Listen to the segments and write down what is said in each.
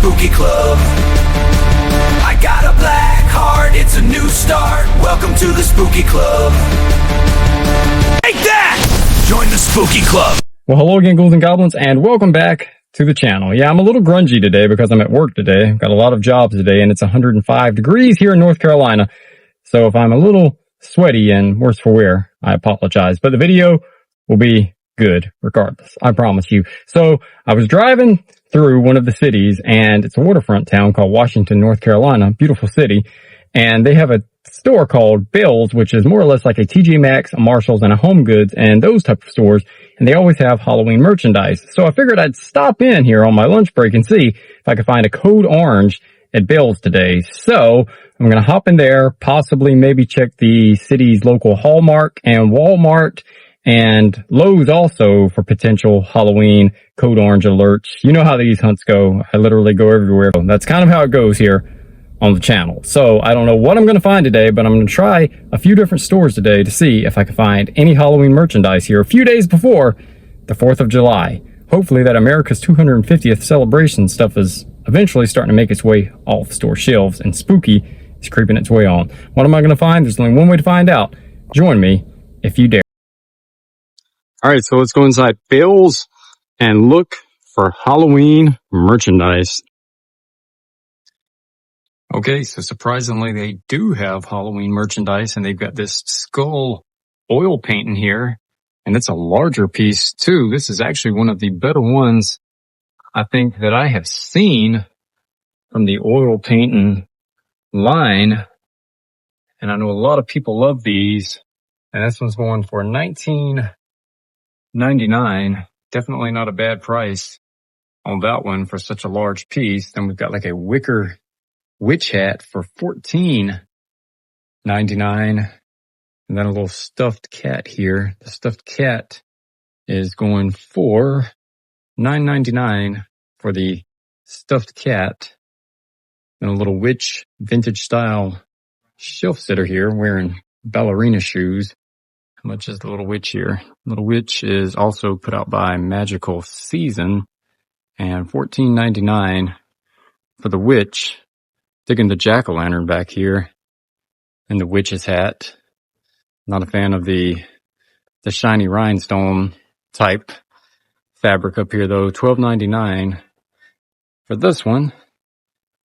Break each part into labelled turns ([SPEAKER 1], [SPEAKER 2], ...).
[SPEAKER 1] spooky club. I got a black heart, it's a new start. Welcome to the spooky club. Take that! Join the spooky club.
[SPEAKER 2] Well, hello again, ghouls and goblins, and welcome back to the channel. Yeah, I'm a little grungy today because I'm at work today. I've got a lot of jobs today, and it's 105 degrees here in North Carolina. So if I'm a little sweaty and worse for wear, I apologize. But the video will be good regardless, I promise you. So I was driving through one of the cities, and it's a waterfront town called Washington, North Carolina, beautiful city, and they have a store called Bealls, which is more or less like a TJ Maxx, a Marshalls, and a Home Goods, and those type of stores, and they always have Halloween merchandise. So I figured I'd stop in here on my lunch break and see if I could find a code orange at Bealls today. So I'm going to hop in there, possibly maybe check the city's local Hallmark and Walmart, and Lowe's also for potential Halloween code orange alerts. You know how these hunts go. I literally go everywhere. That's kind of how it goes here on the channel. So I don't know what I'm going to find today, but I'm going to try a few different stores today to see if I can find any Halloween merchandise here a few days before the 4th of July. Hopefully that America's 250th celebration stuff is eventually starting to make its way off store shelves, and spooky is creeping its way on. What am I going to find? There's only one way to find out. Join me if you dare. All right, so let's go inside Bealls and look for Halloween merchandise. Okay, so surprisingly, they do have Halloween merchandise, and they've got this skull oil paint in here, and it's a larger piece too. This is actually one of the better ones I think that I have seen from the oil painting line, and I know a lot of people love these, and this one's going for $19.99. Definitely not a bad price on that one for such a large piece. Then we've got like a wicker witch hat for $14.99, and then a little stuffed cat here. The stuffed cat is going for $9.99 for the stuffed cat. And a little witch vintage style shelf sitter here wearing ballerina shoes. How much is the little witch here? Little witch is also put out by Magical Season, and $14.99 for the witch. Digging the jack-o'-lantern back here and the witch's hat. Not a fan of the shiny rhinestone type fabric up here though. $12.99 for this one.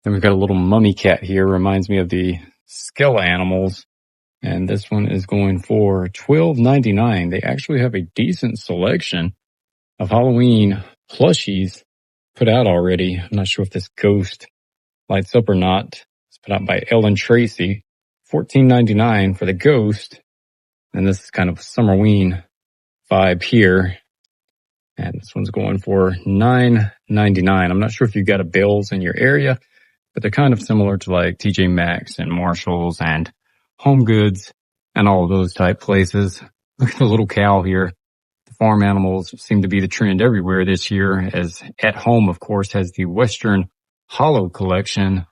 [SPEAKER 2] Then we've got a little mummy cat here. Reminds me of the Skella animals. And this one is going for $12.99. They actually have a decent selection of Halloween plushies put out already. I'm not sure if this ghost lights up or not. It's put out by Ellen Tracy. $14.99 for the ghost. And this is kind of a Summerween vibe here. And this one's going for $9.99. I'm not sure if you've got a Bealls in your area, but they're kind of similar to like TJ Maxx and Marshalls and Home Goods and all of those type places. Look at the little cow here. The farm animals seem to be the trend everywhere this year, as At Home, of course, has the Western Hollow collection.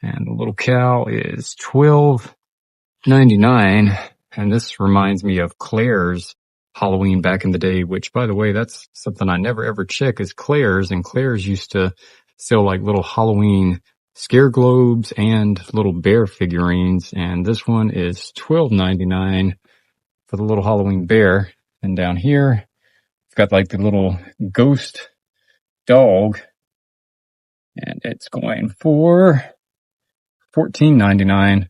[SPEAKER 2] And the little cow is $12.99. And this reminds me of Claire's Halloween back in the day, which, by the way, that's something I never ever check, is Claire's. And Claire's used to sell like little Halloween scare globes and little bear figurines, and this one is $12.99 for the little Halloween bear. And down here, it's got like the little ghost dog, and it's going for $14.99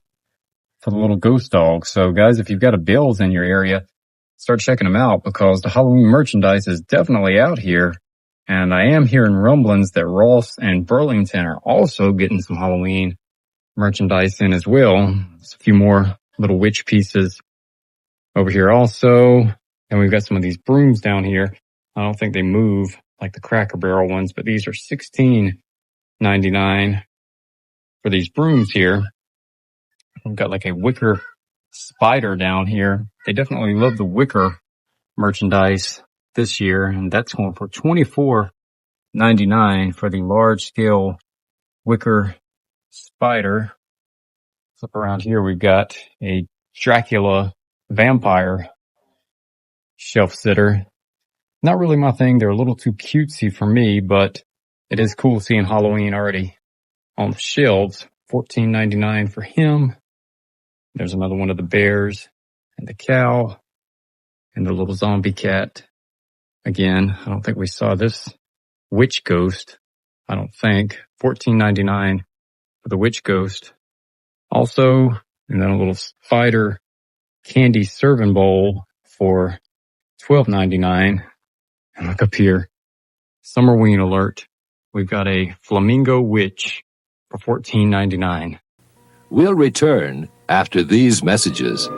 [SPEAKER 2] for the little ghost dog. So guys, if you've got a Bealls in your area, start checking them out, because the Halloween merchandise is definitely out here. And I am hearing rumblings that Ross and Burlington are also getting some Halloween merchandise in as well. There's a few more little witch pieces over here also. And we've got some of these brooms down here. I don't think they move like the Cracker Barrel ones, but these are $16.99 for these brooms here. We've got like a wicker spider down here. They definitely love the wicker merchandise this year, and that's going for $24.99 for the large scale wicker spider. Flip around here, we've got a Dracula vampire shelf sitter. Not really my thing. They're a little too cutesy for me, but it is cool seeing Halloween already on the shelves. $14.99 for him. There's another one of the bears and the cow and the little zombie cat. Again, I don't think we saw this witch ghost. I don't think. $14.99 for the witch ghost. Also, and then a little spider candy serving bowl for $12.99. And look up here. Summerween alert. We've got a flamingo witch for $14.99.
[SPEAKER 3] We'll return after these messages.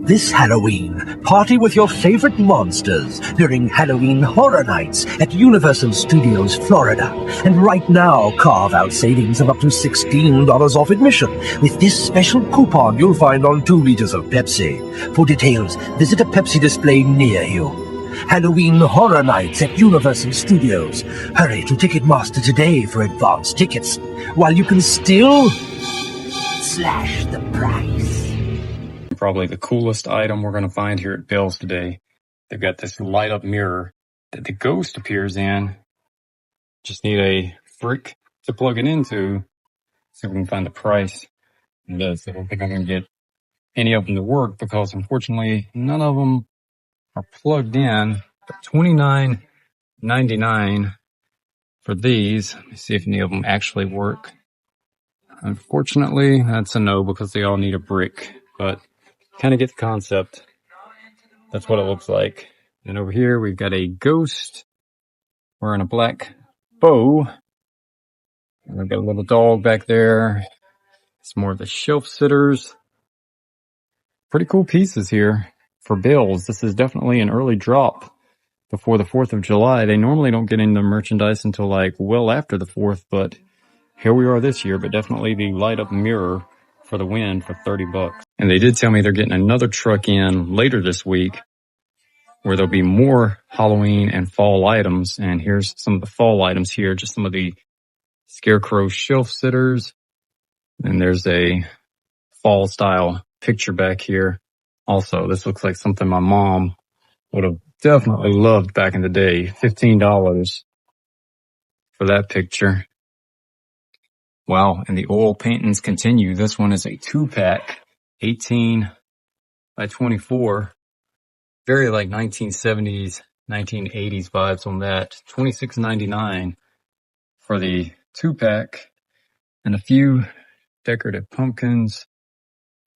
[SPEAKER 4] This Halloween, party with your favorite monsters during Halloween Horror Nights at Universal Studios, Florida. And right now, carve out savings of up to $16 off admission with this special coupon you'll find on 2 liters of Pepsi. For details, visit a Pepsi display near you. Halloween Horror Nights at Universal Studios. Hurry to Ticketmaster today for advance tickets, while you can still slash the price.
[SPEAKER 2] Probably the coolest item we're going to find here at Bealls today. They've got this light up mirror that the ghost appears in. Just need a brick to plug it into. See if we can find the price. I don't think I'm going to get any of them to work because unfortunately none of them are plugged in. But $29.99 for these. Let me see if any of them actually work. Unfortunately, that's a no because they all need a brick. But kind of get the concept. That's what it looks like. And over here, we've got a ghost wearing a black bow. And we've got a little dog back there. It's more of the shelf sitters. Pretty cool pieces here for Bealls. This is definitely an early drop before the 4th of July. They normally don't get into merchandise until like well after the 4th, but here we are this year. But definitely the light up mirror for the win for $30. And they did tell me they're getting another truck in later this week where there'll be more Halloween and fall items. And here's some of the fall items here, just some of the scarecrow shelf sitters. And there's a fall style picture back here. Also, this looks like something my mom would have definitely loved back in the day. $15 for that picture. Wow, and the oil paintings continue. This one is a 2-pack, 18 by 24. Very like 1970s, 1980s vibes on that. $26.99 for the 2-pack. And a few decorative pumpkins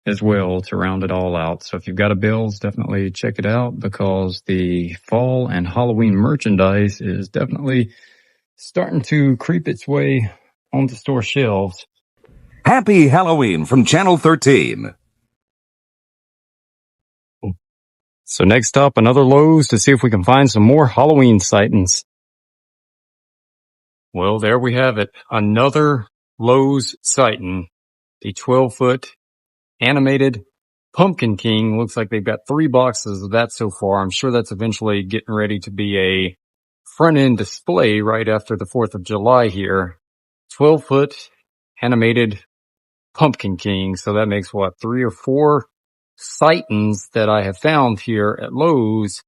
[SPEAKER 2] as well to round it all out. So if you've got a Bealls, definitely check it out because the fall and Halloween merchandise is definitely starting to creep its way on the store shelves.
[SPEAKER 3] Happy Halloween from Channel 13.
[SPEAKER 2] So next up, another Lowe's to see if we can find some more Halloween sightings. Well, there we have it. Another Lowe's sighting. The 12-foot animated Pumpkin King. Looks like they've got 3 boxes of that so far. I'm sure that's eventually getting ready to be a front-end display right after the 4th of July here. 12-foot animated Pumpkin King. So that makes what, 3 or 4 sightings that I have found here at Lowe's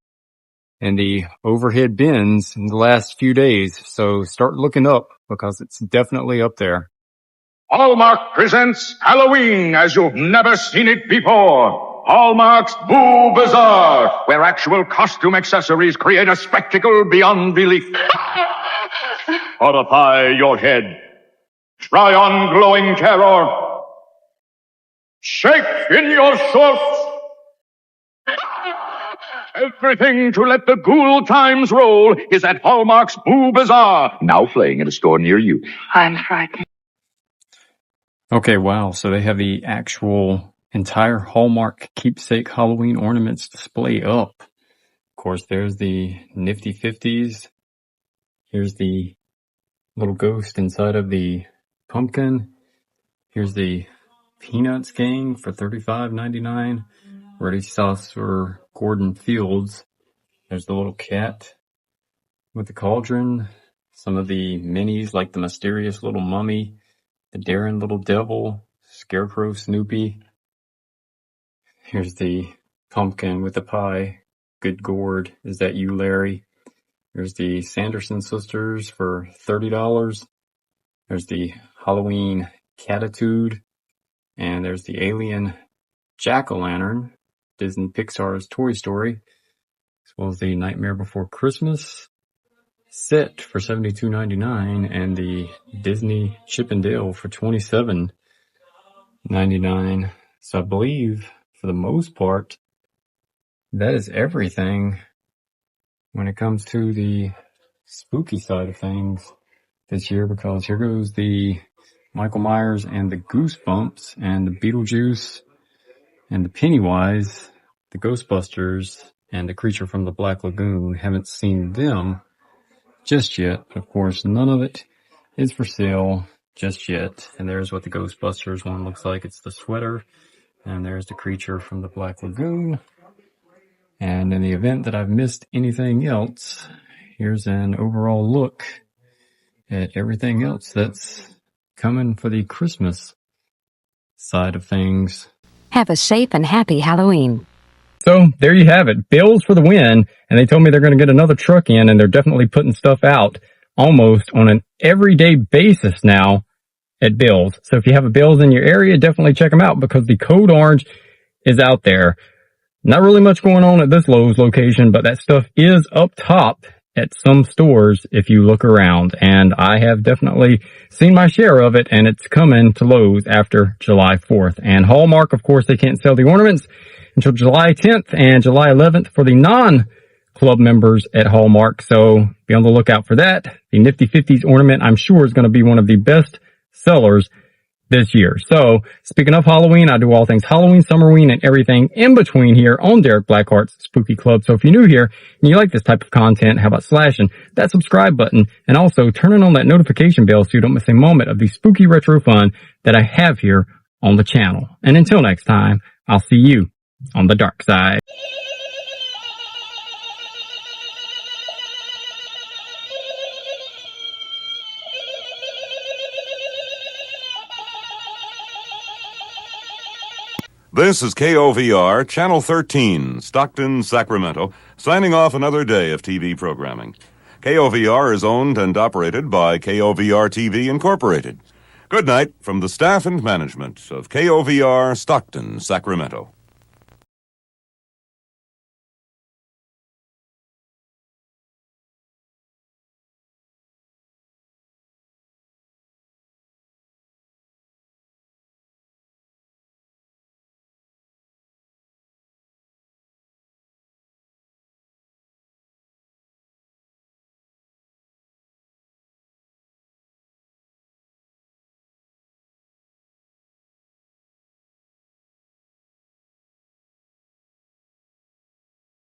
[SPEAKER 2] in the overhead bins in the last few days. So start looking up because it's definitely up there.
[SPEAKER 5] Hallmark presents Halloween as you've never seen it before. Hallmark's Boo Bazaar, where actual costume accessories create a spectacle beyond belief. Horrify your head. Try on glowing terror. Shake in your shorts. Everything to let the ghoul times roll is at Hallmark's Boo Bazaar. Now playing in a store near you.
[SPEAKER 6] I'm frightened.
[SPEAKER 2] Okay, wow. So they have the actual entire Hallmark keepsake Halloween ornaments display up. Of course, there's the nifty 50s. Here's the little ghost inside of the pumpkin. Here's the Peanuts gang for $35.99. Ready sauce for Gordon Fields. There's the little cat with the cauldron. Some of the minis like the mysterious little mummy, the daring little devil, Scarecrow Snoopy. Here's the pumpkin with the pie. Good gourd. Is that you, Larry? There's the Sanderson sisters for $30. There's the Halloween Catitude. And there's the Alien Jack-o'-lantern, Disney Pixar's Toy Story, as well as the Nightmare Before Christmas set for $72.99 and the Disney Chip and Dale for $27.99. So I believe, for the most part, that is everything when it comes to the spooky side of things this year, because here goes the Michael Myers and the Goosebumps and the Beetlejuice and the Pennywise, the Ghostbusters, and the Creature from the Black Lagoon. Haven't seen them just yet. Of course, none of it is for sale just yet. And there's what the Ghostbusters one looks like. It's the sweater. And there's the Creature from the Black Lagoon. And in the event that I've missed anything else, here's an overall look at everything else that's coming for the Christmas side of things.
[SPEAKER 6] Have a safe and happy Halloween.
[SPEAKER 2] So there you have it. Bealls for the win. And they told me they're going to get another truck in, and they're definitely putting stuff out almost on an everyday basis now at Bealls. So if you have a Bealls in your area, definitely check them out, because the code orange is out there. Not really much going on at this Lowe's location, but that stuff is up top at some stores if you look around. And I have definitely seen my share of it, and it's coming to Lowe's after July 4th. And Hallmark, of course, they can't sell the ornaments until July 10th and July 11th for the non-club members at Hallmark. So be on the lookout for that. The Nifty 50s ornament, I'm sure, is going to be one of the best sellers this year. So speaking of Halloween, I do all things Halloween, Summerween, and everything in between here on Derek BlackHearts Spooky Club. So if you're new here and you like this type of content, how about slashing that subscribe button and also turning on that notification bell so you don't miss a moment of the spooky retro fun that I have here on the channel. And until next time, I'll see you on the dark side.
[SPEAKER 7] This is KOVR, Channel 13, Stockton, Sacramento, signing off another day of TV programming. KOVR is owned and operated by KOVR TV Incorporated. Good night from the staff and management of KOVR, Stockton, Sacramento.